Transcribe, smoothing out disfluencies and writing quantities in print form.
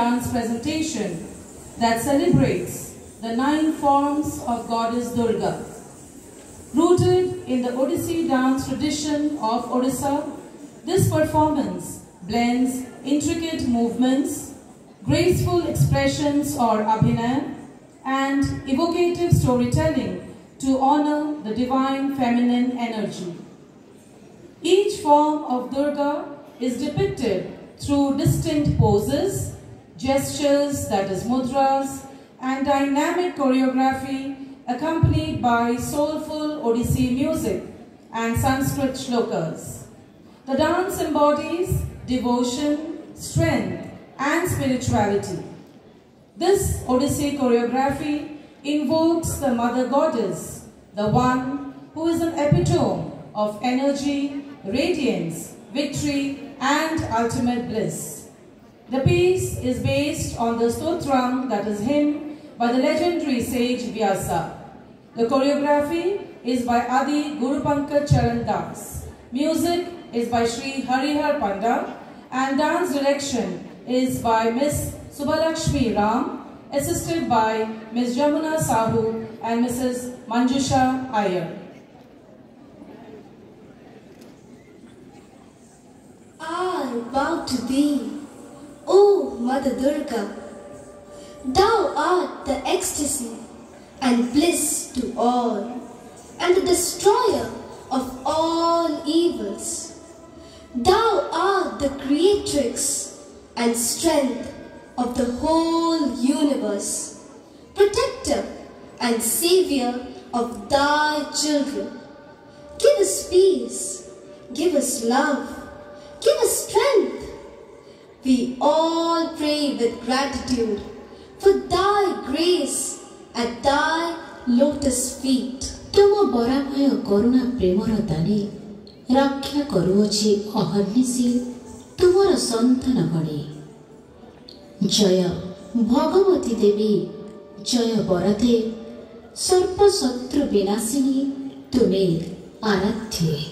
dance presentation that celebrates the 9 forms of Goddess Durga. Rooted in the Odissi dance tradition of Odisha, this performance blends intricate movements, graceful expressions or abhinaya, and evocative storytelling to honor the divine feminine energy. Each form of Durga is depicted through distinct poses, gestures, that is mudras, and dynamic choreography accompanied by soulful Odissi music and Sanskrit shlokas. The dance embodies devotion, strength, and spirituality. This Odissi choreography invokes the Mother Goddess, the one who is an epitome of energy, radiance, victory, and ultimate bliss. The piece is based on the Stotram, that is hymn, by the legendary sage Vyasa. The choreography is by Adi Guru Pankaj Charan Das. Music is by Sri Harihar Panda, and dance direction is by Miss Subhalakshmi Ram, assisted by Ms. Jamuna Sahu and Mrs. Manjusha Iyer. I bow to thee, O Mother Durga. Thou art the ecstasy and bliss to all, and the destroyer of all evils. Thou art the creatrix and strength of the whole universe, protector and savior of thy children. Give us peace, give us love, give us strength. We all pray with gratitude for thy grace at thy lotus feet. तुम बराभय करुणा Premiere दानी रक्षा करुअछि अहर्निशि तुमर संतान भणी। जय भगवती देवी, जय बरदे, सर्पशत्रु विनाशिनी तुमे आराध्य।